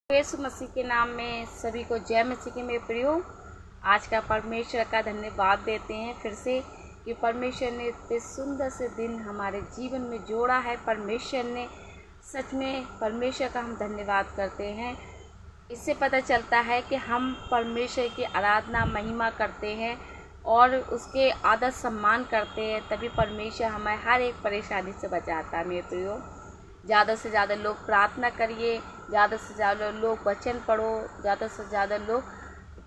यीशु मसीह के नाम में सभी को जय मसीह के मेरे प्रियो। आज का परमेश्वर का धन्यवाद देते हैं फिर से कि परमेश्वर ने इतने सुंदर से दिन हमारे जीवन में जोड़ा है। परमेश्वर ने सच में परमेश्वर का हम धन्यवाद करते हैं। इससे पता चलता है कि हम परमेश्वर की आराधना महिमा करते हैं और उसके आदर सम्मान करते हैं, तभी परमेश्वर हमें हर एक परेशानी से बचाता है। मेरे प्रियो, ज़्यादा से ज़्यादा लोग प्रार्थना करिए, ज़्यादा से ज़्यादा लोग वचन पढ़ो, ज़्यादा से ज़्यादा लोग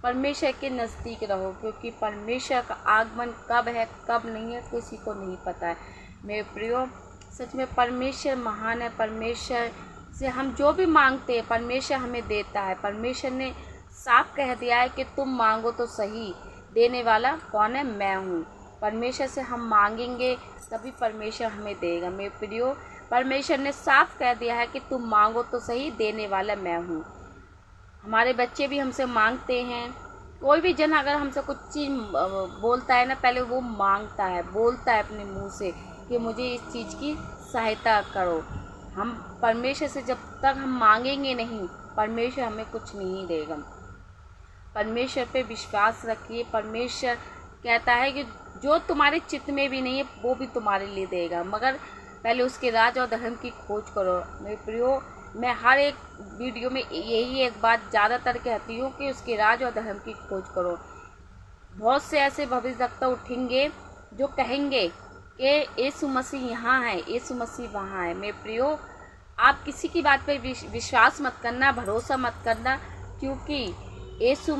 परमेश्वर के नज़दीक रहो, क्योंकि परमेश्वर का आगमन कब है कब नहीं है किसी को नहीं पता है। मेरे प्रियो, सच में परमेश्वर महान है। परमेश्वर से हम जो भी मांगते हैं परमेश्वर हमें देता है। परमेश्वर ने साफ कह दिया है कि तुम मांगो तो सही, देने वाला कौन है? मैं हूँ। परमेश्वर से हम मांगेंगे तभी परमेश्वर हमें देगा। मेरे प्रियो, परमेश्वर ने साफ कह दिया है कि तुम मांगो तो सही, देने वाला मैं हूँ। हमारे बच्चे भी हमसे मांगते हैं। कोई भी जन अगर हमसे कुछ चीज़ बोलता है ना, पहले वो मांगता है, बोलता है अपने मुंह से कि मुझे इस चीज़ की सहायता करो। हम परमेश्वर से जब तक हम मांगेंगे नहीं, परमेश्वर हमें कुछ नहीं देगा। परमेश्वर पे विश्वास रखिए। परमेश्वर कहता है कि जो तुम्हारे चित्त में भी नहीं है वो भी तुम्हारे लिए देगा, मगर पहले उसके राज और धर्म की खोज करो। मेरे प्रियो, मैं हर एक वीडियो में यही एक बात ज़्यादातर कहती हूँ कि उसके राज और धर्म की खोज करो। बहुत से ऐसे भविष्यवक्ता उठेंगे जो कहेंगे कि यीशु मसीह यहाँ है, यीशु मसीह वहाँ है। मेरे प्रियो, आप किसी की बात पर विश्वास मत करना, भरोसा मत करना, क्योंकि यीशु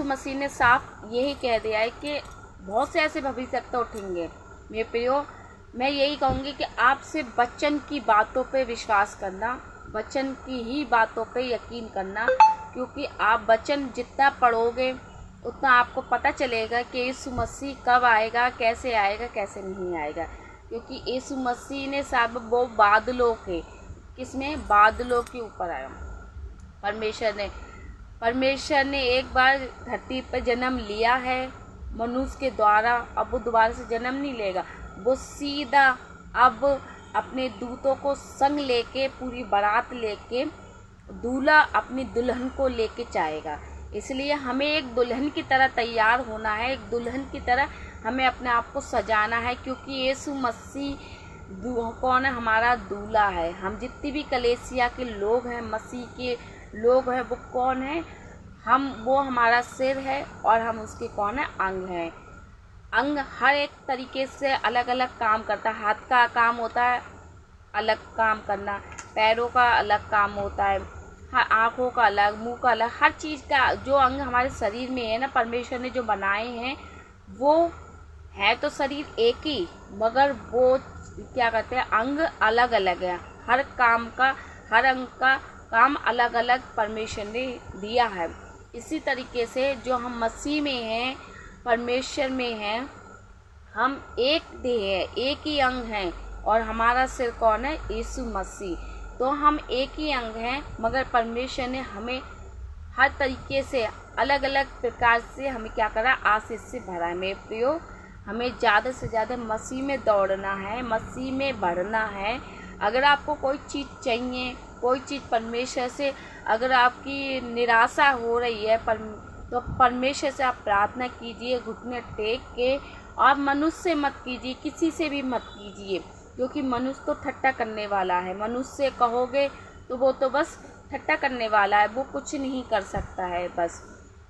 मसीह ने साफ यही कह दिया है कि बहुत से ऐसे भविष्यवक्ता उठेंगे। मेरे प्रियो, मैं यही कहूँगी कि आपसे वचन की बातों पे विश्वास करना, वचन की ही बातों पे यकीन करना, क्योंकि आप वचन जितना पढ़ोगे उतना आपको पता चलेगा कि यीशु मसीह कब आएगा, कैसे आएगा, कैसे नहीं आएगा। क्योंकि यीशु मसीह ने सब वो बादलों के किसमें बादलों के ऊपर आया। परमेश्वर ने एक बार धरती पर जन्म लिया है मनुष्य के द्वारा। अब वो दोबारा से जन्म नहीं लेगा, वो सीधा अब अपने दूतों को संग लेके, पूरी बारात लेके, दूल्हा अपनी दुल्हन को लेके जाएगा। इसलिए हमें एक दुल्हन की तरह तैयार होना है, एक दुल्हन की तरह हमें अपने आप को सजाना है, क्योंकि यीशु मसीह कौन है? हमारा दूल्हा है। हम जितनी भी कलीसिया के लोग हैं, मसीह के लोग हैं, वो कौन है? वो हमारा सिर है और हम उसके कौन है? अंग हैं। अंग हर एक तरीके से अलग अलग काम करता है। हाथ का काम होता है अलग काम करना, पैरों का अलग काम होता है, आँखों का अलग, मुंह का अलग, हर चीज़ का जो अंग हमारे शरीर में है ना, परमेश्वर ने जो बनाए हैं वो है तो शरीर एक ही, मगर वो क्या कहते हैं, अंग अलग अलग है। हर अंग का काम अलग अलग परमेश्वर ने दिया है। इसी तरीके से जो हम मसीह में हैं, परमेश्वर में हैं, हम एक देह है, एक ही अंग हैं, और हमारा सिर कौन है? यीशु मसीह। तो हम एक ही अंग हैं, मगर परमेश्वर ने हमें हर तरीके से अलग अलग प्रकार से हमें क्या करा? आशीष से भरा है। मेरे प्रियो, हमें ज़्यादा से ज़्यादा मसीह में दौड़ना है, मसीह में बढ़ना है। अगर आपको कोई चीज़ चाहिए, कोई चीज़ परमेश्वर से अगर आपकी निराशा हो रही है, तो परमेश्वर से आप प्रार्थना कीजिए घुटने टेक के, और मनुष्य से मत कीजिए, किसी से भी मत कीजिए, क्योंकि मनुष्य तो ठट्टा करने वाला है। मनुष्य से कहोगे तो वो तो बस ठट्टा करने वाला है, वो कुछ नहीं कर सकता है।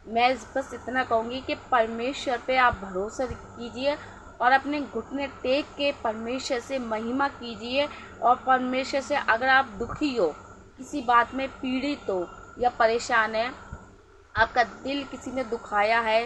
मैं बस इतना कहूँगी कि परमेश्वर पे आप भरोसा कीजिए और अपने घुटने टेक के परमेश्वर से महिमा कीजिए। और परमेश्वर से अगर आप दुखी हो, किसी बात में पीड़ित हो या परेशान है, आपका दिल किसी ने दुखाया है,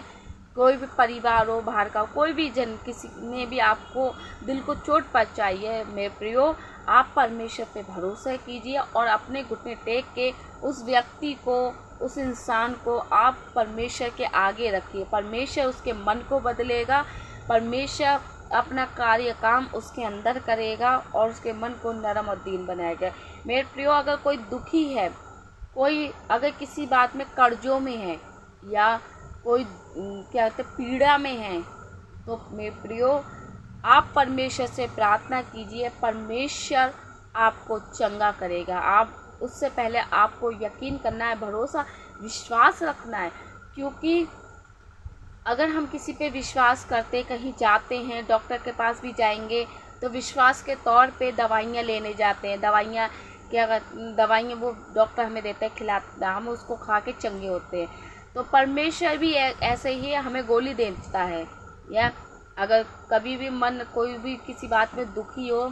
कोई भी परिवार हो, बाहर का कोई भी जन, किसी ने भी आपको दिल को चोट पहुंचाई है, मेरे प्रियो, आप परमेश्वर पे भरोसा कीजिए और अपने घुटने टेक के उस व्यक्ति को, उस इंसान को आप परमेश्वर के आगे रखिए। परमेश्वर उसके मन को बदलेगा, परमेश्वर अपना कार्य काम उसके अंदर करेगा और उसके मन को नरम और दीन बनाएगा। मेरे प्रियो, अगर कोई दुखी है, कोई अगर किसी बात में कर्जों में है, या कोई क्या कहते पीड़ा में है, तो मेरे प्रियो आप परमेश्वर से प्रार्थना कीजिए, परमेश्वर आपको चंगा करेगा। आप उससे पहले आपको यकीन करना है, भरोसा विश्वास रखना है। क्योंकि अगर हम किसी पे विश्वास करते कहीं जाते हैं, डॉक्टर के पास भी जाएंगे तो विश्वास के तौर पे दवाइयाँ लेने जाते हैं। दवाइयाँ वो डॉक्टर हमें देता है, खिलाता, हम उसको खा के चंगे होते हैं। तो परमेश्वर भी ऐसे ही हमें गोली देता है। या अगर कभी भी मन कोई भी किसी बात में दुखी हो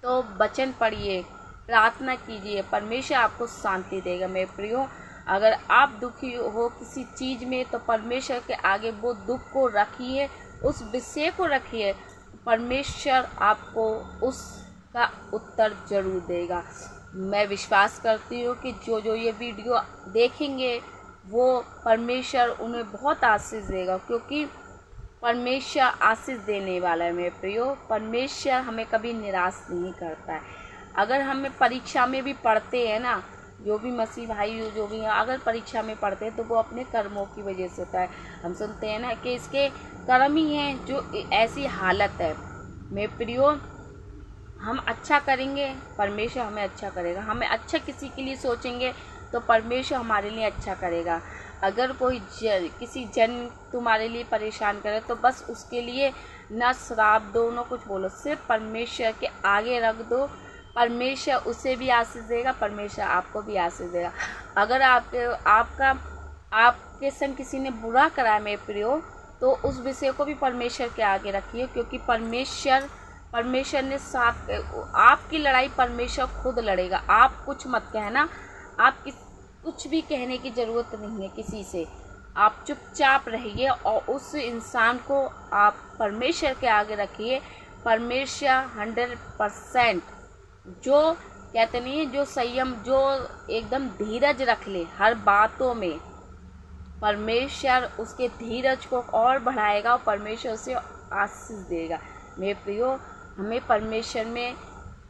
तो वचन पढ़िए, प्रार्थना कीजिए, परमेश्वर आपको शांति देगा। मेरे प्रियो, अगर आप दुखी हो किसी चीज़ में तो परमेश्वर के आगे वो दुख को रखिए, उस विषय को रखिए, परमेश्वर आपको उसका उत्तर जरूर देगा। मैं विश्वास करती हूँ कि जो ये वीडियो देखेंगे वो परमेश्वर उन्हें बहुत आशीष देगा, क्योंकि परमेश्वर आशीष देने वाला है। मेरे प्रियो, परमेश्वर हमें कभी निराश नहीं करता है। अगर हमें परीक्षा में भी पढ़ते हैं ना, जो भी मसीह भाई जो भी हैं, अगर परीक्षा में पढ़ते हैं तो वो अपने कर्मों की वजह से होता है। हम सुनते हैं ना कि इसके कर्म ही हैं जो ऐसी हालत है। मेरे प्रियो, हम अच्छा करेंगे परमेश्वर हमें अच्छा करेगा। हमें अच्छा किसी के लिए सोचेंगे तो परमेश्वर हमारे लिए अच्छा करेगा। अगर कोई किसी जन तुम्हारे लिए परेशान करे तो बस उसके लिए न श्राप दो न कुछ बोलो, सिर्फ परमेश्वर के आगे रख दो। परमेश्वर उसे भी आशीष देगा, परमेश्वर आपको भी आशीष देगा। अगर आपके संग किसी ने बुरा करा है मेरे प्रियो, तो उस विषय को भी परमेश्वर के आगे रखिए, क्योंकि परमेश्वर ने साफ, आपकी लड़ाई परमेश्वर खुद लड़ेगा। आप कुछ मत कहना, कुछ भी कहने की ज़रूरत नहीं है किसी से। आप चुपचाप रहिए और उस इंसान को आप परमेश्वर के आगे रखिए। परमेश्वर 100% जो कहते नहीं है, जो संयम, जो एकदम धीरज रख ले हर बातों में, परमेश्वर उसके धीरज को और बढ़ाएगा और परमेश्वर उसे आशीष देगा। मेरे प्रियो, हमें परमेश्वर में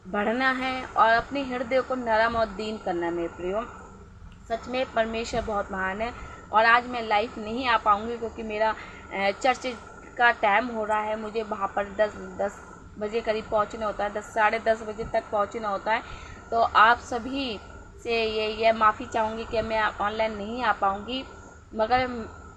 बढ़ना है और अपने हृदय को नरम और दीन करना है। मेरे प्रियो, सच में परमेश्वर बहुत महान है। और आज मैं लाइव नहीं आ पाऊँगी क्योंकि मेरा चर्च का टाइम हो रहा है, मुझे वहाँ पर 10 बजे करीब पहुँचना होता है, 10 साढ़े 10 बजे तक पहुँचना होता है। तो आप सभी से ये माफ़ी चाहूँगी कि मैं ऑनलाइन नहीं आ पाऊँगी, मगर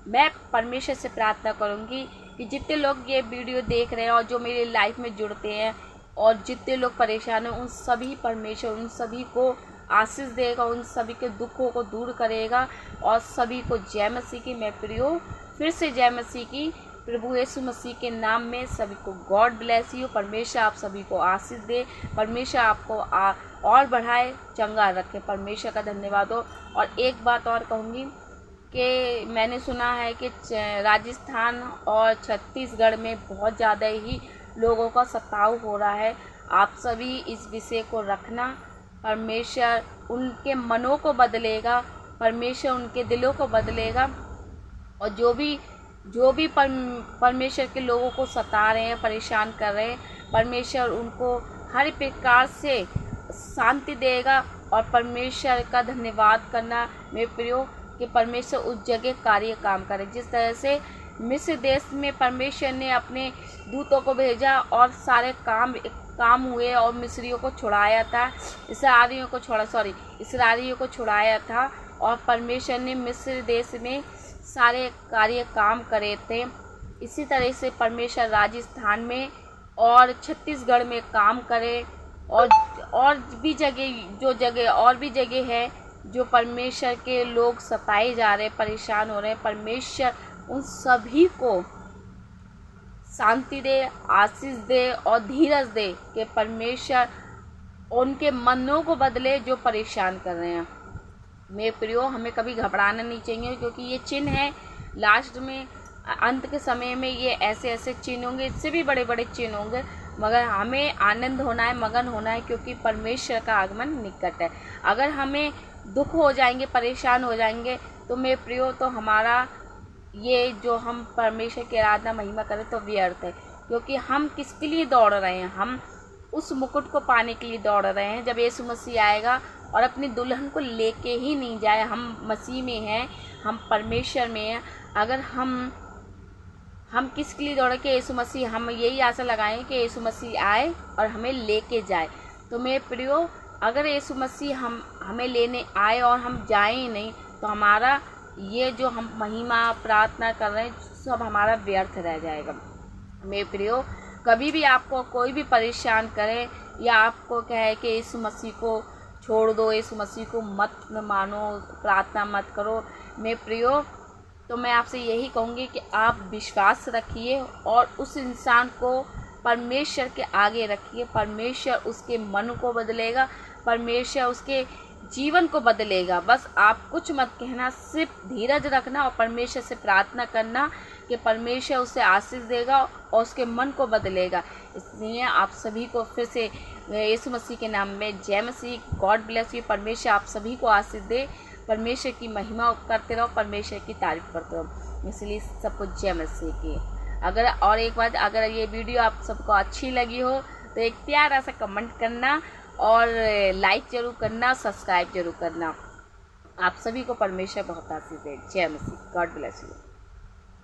मैं परमेश्वर से प्रार्थना करूँगी कि जितने लोग ये वीडियो देख रहे हैं और जो मेरे लाइफ में जुड़ते हैं और जितने लोग परेशान हैं, उन सभी परमेश्वर उन सभी को आशीष देगा, उन सभी के दुखों को दूर करेगा और सभी को जय मसीह की। मैं प्रियो, फिर से जय मसीह की। प्रभु यीशु मसीह के नाम में सभी को गॉड ब्लेस यू। परमेश्वर आप सभी को आशीष दे, परमेश्वर आपको और बढ़ाए, चंगा रखे। परमेश्वर का धन्यवाद हो। और एक बात और कहूँगी कि मैंने सुना है कि राजस्थान और छत्तीसगढ़ में बहुत ज़्यादा ही लोगों का सताव हो रहा है। आप सभी इस विषय को रखना, परमेश्वर उनके मनों को बदलेगा, परमेश्वर उनके दिलों को बदलेगा। और जो भी परमेश्वर के लोगों को सता रहे हैं, परेशान कर रहे हैं, परमेश्वर उनको हर प्रकार से शांति देगा। और परमेश्वर का धन्यवाद करना मेरे प्रियो कि परमेश्वर उस जगह काम करे। जिस तरह से मिस्र देश में परमेश्वर ने अपने दूतों को भेजा और सारे काम हुए और मिस्रियों को छुड़ाया था, इसराइलियों को छुड़ाया था और परमेश्वर ने मिस्र देश में सारे काम करे थे। इसी तरह से परमेश्वर राजस्थान में और छत्तीसगढ़ में काम करे। और भी जगह है जो परमेश्वर के लोग सताए जा रहे, परेशान हो रहे हैं, परमेश्वर उन सभी को शांति दे, आशीष दे और धीरज दे कि परमेश्वर उनके मनों को बदले जो परेशान कर रहे हैं। मेरे प्रियो, हमें कभी घबराना नहीं चाहिए, क्योंकि ये चिन्ह है। लास्ट में अंत के समय में ये ऐसे चिन्ह होंगे, इससे भी बड़े बड़े चिन्ह होंगे, मगर हमें आनंद होना है, मगन होना है, क्योंकि परमेश्वर का आगमन निकट है। अगर हमें दुख हो जाएंगे, परेशान हो जाएंगे, तो मेरे प्रियो, तो हमारा ये जो हम परमेश्वर की आराधना महिमा करें तो व्यर्थ है। क्योंकि हम किसके लिए दौड़ रहे हैं? हम उस मुकुट को पाने के लिए दौड़ रहे हैं। जब यीशु मसीह आएगा और अपनी दुल्हन को लेके ही नहीं जाए, हम मसीह में हैं, हम परमेश्वर में हैं। अगर हम किसके लिए दौड़े? कि यीशु मसीह, हम यही आशा लगाएं कि यीशु मसीह आए और हमें लेके जाए। तो मेरे प्रियो, अगर यीशु मसीह हमें लेने आए और हम जाएं नहीं, तो हमारा ये जो हम महिमा प्रार्थना कर रहे हैं सब हमारा व्यर्थ रह जाएगा। मेरे प्रियो, कभी भी आपको कोई भी परेशान करे या आपको कहे कि यीशु मसीह को छोड़ दो, यीशु मसीह को मत मानो, प्रार्थना मत करो, मेरे प्रियो, तो मैं आपसे यही कहूँगी कि आप विश्वास रखिए और उस इंसान को परमेश्वर के आगे रखिए। परमेश्वर उसके मन को बदलेगा, परमेश्वर उसके जीवन को बदलेगा। बस आप कुछ मत कहना, सिर्फ धीरज रखना और परमेश्वर से प्रार्थना करना कि परमेश्वर उसे आशीष देगा और उसके मन को बदलेगा। इसलिए आप सभी को फिर से यीशु मसीह के नाम में जय मसीह। God bless you. परमेश्वर आप सभी को आशीष दे। परमेश्वर की महिमा करते रहो, परमेश्वर की तारीफ करते रहो। इसलिए सबको जय मसीह की। अगर एक बात, अगर ये वीडियो आप सबको अच्छी लगी हो तो एक प्यारा सा कमेंट करना और लाइक जरूर करना, सब्सक्राइब जरूर करना। आप सभी को परमेश्वर बहुत आशीष दे। जय मसीह। God bless you.